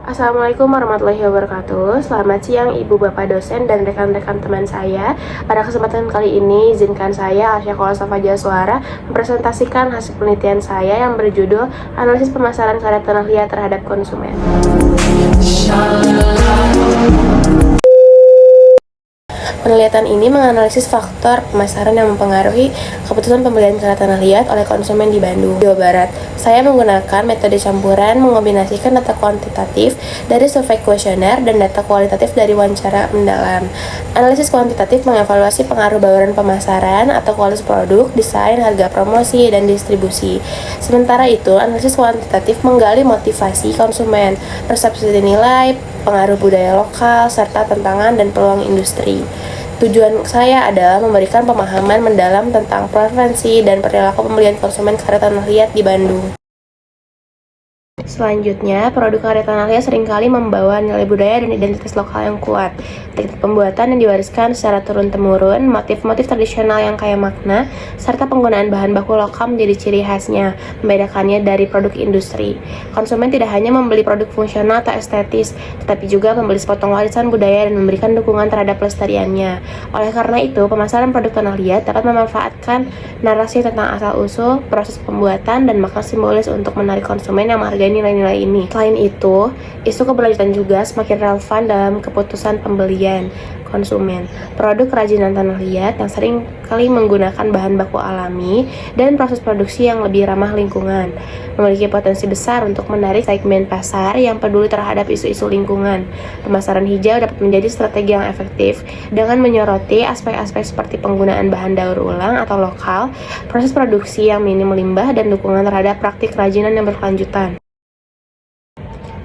Assalamualaikum warahmatullahi wabarakatuh. Selamat siang Ibu Bapak dosen dan rekan-rekan teman saya. Pada kesempatan kali ini izinkan saya Asya Safa Jaswara mempresentasikan hasil penelitian saya yang berjudul Analisis Pemasaran Karya Tanah Liat Terhadap Konsumen. Penelitian ini menganalisis faktor pemasaran yang mempengaruhi keputusan pembelian karya tanah liat oleh konsumen di Bandung, Jawa Barat. Saya menggunakan metode campuran mengombinasikan data kuantitatif dari survei kuesioner dan data kualitatif dari wawancara mendalam. Analisis kuantitatif mengevaluasi pengaruh bauran pemasaran atau kualitas produk, desain, harga promosi, dan distribusi. Sementara itu, analisis kuantitatif menggali motivasi konsumen, persepsi nilai, pengaruh budaya lokal, serta tantangan dan peluang industri. Tujuan saya adalah memberikan pemahaman mendalam tentang preferensi dan perilaku pembelian konsumen karya tanah liat di Bandung. Selanjutnya, produk karya tanah liat seringkali membawa nilai budaya dan identitas lokal yang kuat. Teknik pembuatan yang diwariskan secara turun-temurun, motif-motif tradisional yang kaya makna, serta penggunaan bahan baku lokal menjadi ciri khasnya, membedakannya dari produk industri. Konsumen tidak hanya membeli produk fungsional atau estetis, tetapi juga membeli sepotong warisan budaya dan memberikan dukungan terhadap pelestariannya. Oleh karena itu, pemasaran produk tanah liat dapat memanfaatkan narasi tentang asal-usul, proses pembuatan, dan makna simbolis untuk menarik konsumen yang menghargai nilai-nilai ini. Selain itu, isu keberlanjutan juga semakin relevan dalam keputusan pembelian konsumen. Produk kerajinan tanah liat yang sering kali menggunakan bahan baku alami dan proses produksi yang lebih ramah lingkungan memiliki potensi besar untuk menarik segmen pasar yang peduli terhadap isu-isu lingkungan. Pemasaran hijau dapat menjadi strategi yang efektif dengan menyoroti aspek-aspek seperti penggunaan bahan daur ulang atau lokal, proses produksi yang minim limbah, dan dukungan terhadap praktik kerajinan yang berkelanjutan.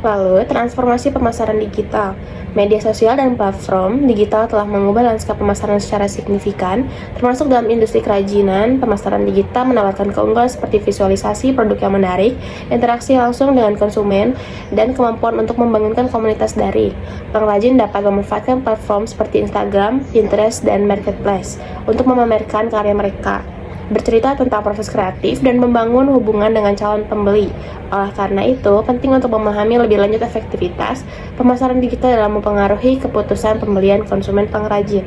Lalu, transformasi pemasaran digital. Media sosial dan platform digital telah mengubah lanskap pemasaran secara signifikan, termasuk dalam industri kerajinan. Pemasaran digital menawarkan keunggulan seperti visualisasi produk yang menarik, interaksi langsung dengan konsumen, dan kemampuan untuk membangunkan komunitas daring. Pengrajin dapat memanfaatkan platform seperti Instagram, Pinterest, dan Marketplace untuk memamerkan karya mereka, bercerita tentang proses kreatif, dan membangun hubungan dengan calon pembeli. Oleh karena itu, penting untuk memahami lebih lanjut efektivitas pemasaran digital dalam mempengaruhi keputusan pembelian konsumen pengrajin.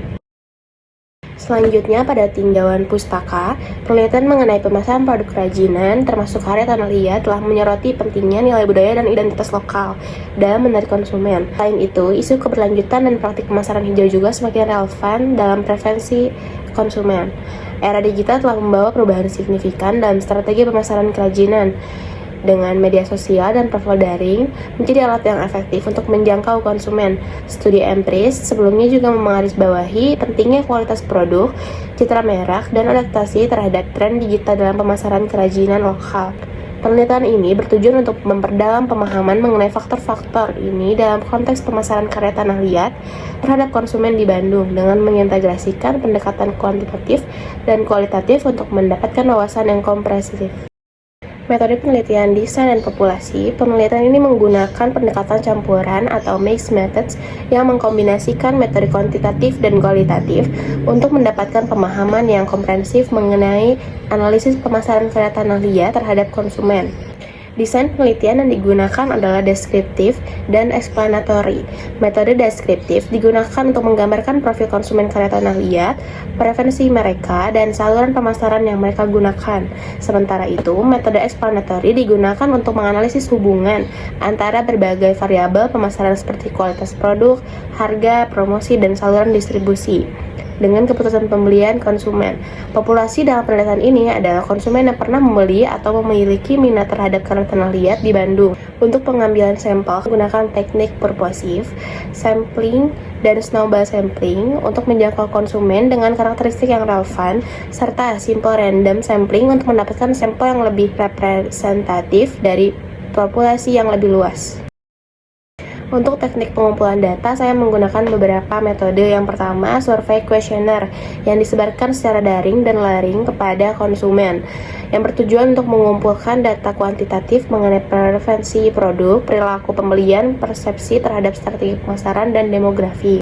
Selanjutnya, pada tinjauan pustaka, penelitian mengenai pemasaran produk kerajinan, termasuk karya tanah liat, telah menyoroti pentingnya nilai budaya dan identitas lokal dalam menarik konsumen. Selain itu, isu keberlanjutan dan praktik pemasaran hijau juga semakin relevan dalam preferensi konsumen. Era digital telah membawa perubahan signifikan dalam strategi pemasaran kerajinan, dengan media sosial dan profil daring menjadi alat yang efektif untuk menjangkau konsumen. Studi empiris sebelumnya juga menggarisbawahi pentingnya kualitas produk, citra merek, dan adaptasi terhadap tren digital dalam pemasaran kerajinan lokal. Penelitian ini bertujuan untuk memperdalam pemahaman mengenai faktor-faktor ini dalam konteks pemasaran karya tanah liat terhadap konsumen di Bandung dengan mengintegrasikan pendekatan kuantitatif dan kualitatif untuk mendapatkan wawasan yang komprehensif. Metode penelitian desain dan populasi. Penelitian ini menggunakan pendekatan campuran atau mixed methods yang mengkombinasikan metode kuantitatif dan kualitatif untuk mendapatkan pemahaman yang komprehensif mengenai analisis pemasaran karya tanah liat terhadap konsumen. Desain penelitian yang digunakan adalah deskriptif dan explanatory. Metode deskriptif digunakan untuk menggambarkan profil konsumen karya tanah liat, preferensi mereka, dan saluran pemasaran yang mereka gunakan. Sementara itu, metode explanatory digunakan untuk menganalisis hubungan antara berbagai variabel pemasaran seperti kualitas produk, harga, promosi, dan saluran distribusi dengan keputusan pembelian konsumen. Populasi dalam penelitian ini adalah konsumen yang pernah membeli atau memiliki minat terhadap karya tanah liat di Bandung. Untuk pengambilan sampel menggunakan teknik purposive sampling dan snowball sampling untuk menjangkau konsumen dengan karakteristik yang relevan, serta simple random sampling untuk mendapatkan sampel yang lebih representatif dari populasi yang lebih luas. Untuk teknik pengumpulan data, saya menggunakan beberapa metode. Yang pertama, survei kuesioner yang disebarkan secara daring dan luring kepada konsumen, yang bertujuan untuk mengumpulkan data kuantitatif mengenai preferensi produk, perilaku pembelian, persepsi terhadap strategi pemasaran, dan demografi.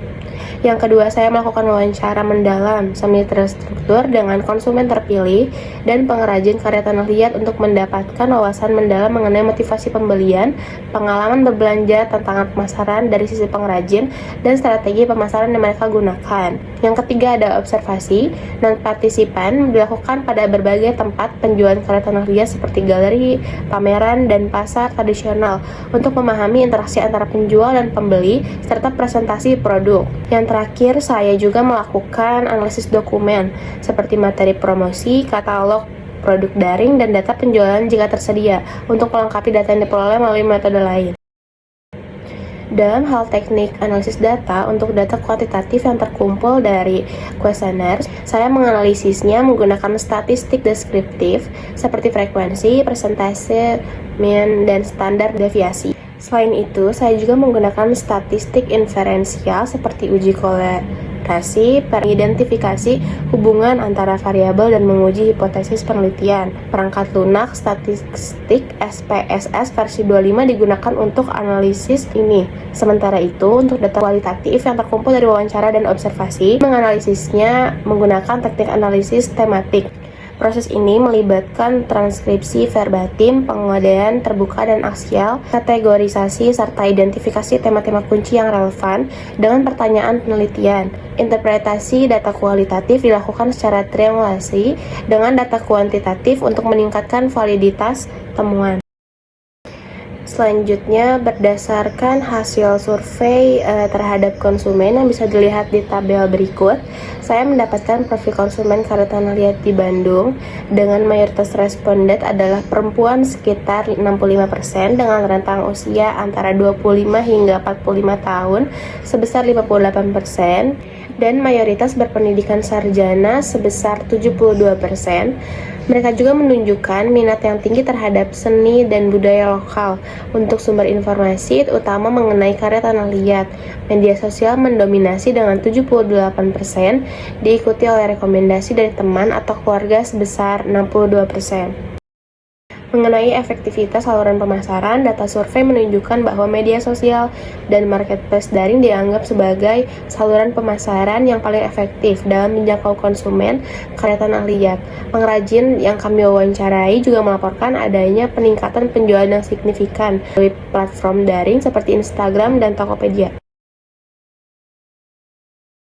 Yang kedua, saya melakukan wawancara mendalam semi terstruktur dengan konsumen terpilih dan pengrajin karya tanah liat untuk mendapatkan wawasan mendalam mengenai motivasi pembelian, pengalaman berbelanja, tantangan pemasaran dari sisi pengrajin, dan strategi pemasaran yang mereka gunakan. Yang ketiga ada observasi. Non-partisipan dilakukan pada berbagai tempat penjualan karya tanah liat seperti galeri, pameran, dan pasar tradisional untuk memahami interaksi antara penjual dan pembeli serta presentasi produk. Yang terakhir, saya juga melakukan analisis dokumen seperti materi promosi, katalog produk daring, dan data penjualan jika tersedia untuk melengkapi data yang diperoleh melalui metode lain. Dalam hal teknik analisis data, untuk data kuantitatif yang terkumpul dari kuesioner, saya menganalisisnya menggunakan statistik deskriptif seperti frekuensi, persentase, mean, dan standar deviasi. Selain itu, saya juga menggunakan statistik inferensial seperti uji korelasi, peridentifikasi hubungan antara variabel, dan menguji hipotesis penelitian. Perangkat lunak statistik SPSS versi 25 digunakan untuk analisis ini. Sementara itu, untuk data kualitatif yang terkumpul dari wawancara dan observasi, menganalisisnya menggunakan teknik analisis tematik. Proses ini melibatkan transkripsi verbatim, penguadaan terbuka dan aksial, kategorisasi, serta identifikasi tema-tema kunci yang relevan dengan pertanyaan penelitian. Interpretasi data kualitatif dilakukan secara triangulasi dengan data kuantitatif untuk meningkatkan validitas temuan. Selanjutnya, berdasarkan hasil survei terhadap konsumen yang bisa dilihat di tabel berikut, saya mendapatkan profil konsumen karya tanah liat di Bandung dengan mayoritas responden adalah perempuan sekitar 65% dengan rentang usia antara 25 hingga 45 tahun sebesar 58%, dan mayoritas berpendidikan sarjana sebesar 72%. Mereka juga menunjukkan minat yang tinggi terhadap seni dan budaya lokal. Untuk sumber informasi, utama mengenai karya tanah liat, media sosial mendominasi dengan 78%, diikuti oleh rekomendasi dari teman atau keluarga sebesar 62%. Mengenai efektivitas saluran pemasaran, data survei menunjukkan bahwa media sosial dan marketplace daring dianggap sebagai saluran pemasaran yang paling efektif dalam menjangkau konsumen karya tanah liat. Pengrajin yang kami wawancarai juga melaporkan adanya peningkatan penjualan yang signifikan melalui platform daring seperti Instagram dan Tokopedia.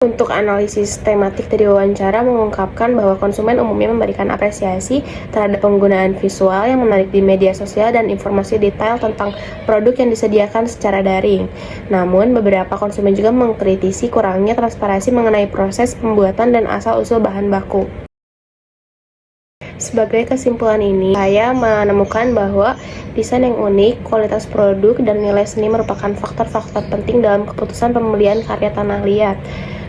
Untuk analisis tematik dari wawancara mengungkapkan bahwa konsumen umumnya memberikan apresiasi terhadap penggunaan visual yang menarik di media sosial dan informasi detail tentang produk yang disediakan secara daring. Namun, beberapa konsumen juga mengkritisi kurangnya transparansi mengenai proses pembuatan dan asal-usul bahan baku. Sebagai kesimpulan ini, saya menemukan bahwa desain yang unik, kualitas produk, dan nilai seni merupakan faktor-faktor penting dalam keputusan pembelian karya tanah liat.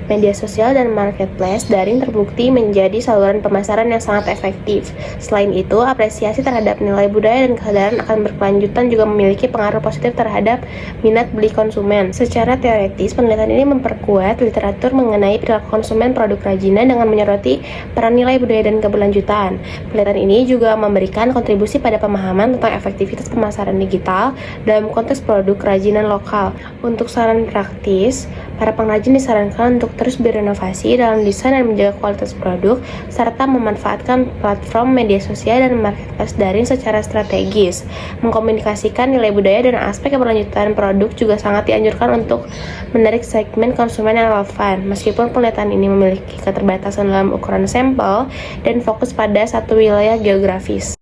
Media sosial dan marketplace daring terbukti menjadi saluran pemasaran yang sangat efektif. Selain itu, apresiasi terhadap nilai budaya dan kesadaran akan berkelanjutan juga memiliki pengaruh positif terhadap minat beli konsumen. Secara teoritis, penelitian ini memperkuat literatur mengenai perilaku konsumen produk kerajinan dengan menyoroti peran nilai budaya dan keberlanjutan. Penelitian ini juga memberikan kontribusi pada pemahaman tentang efektivitas pemasaran digital dalam konteks produk kerajinan lokal. Untuk saran praktis, para pengrajin disarankan untuk terus berinovasi dalam desain dan menjaga kualitas produk, serta memanfaatkan platform media sosial dan marketplace daring secara strategis. Mengkomunikasikan nilai budaya dan aspek keberlanjutan produk juga sangat dianjurkan untuk menarik segmen konsumen yang relevan. Meskipun penelitian ini memiliki keterbatasan dalam ukuran sampel dan fokus pada satu wilayah geografis.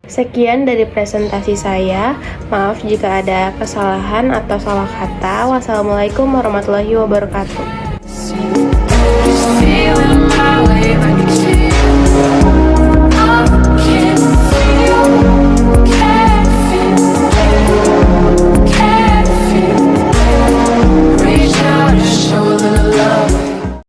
Sekian dari presentasi saya. Maaf jika ada kesalahan atau salah kata. Wassalamualaikum warahmatullahi wabarakatuh.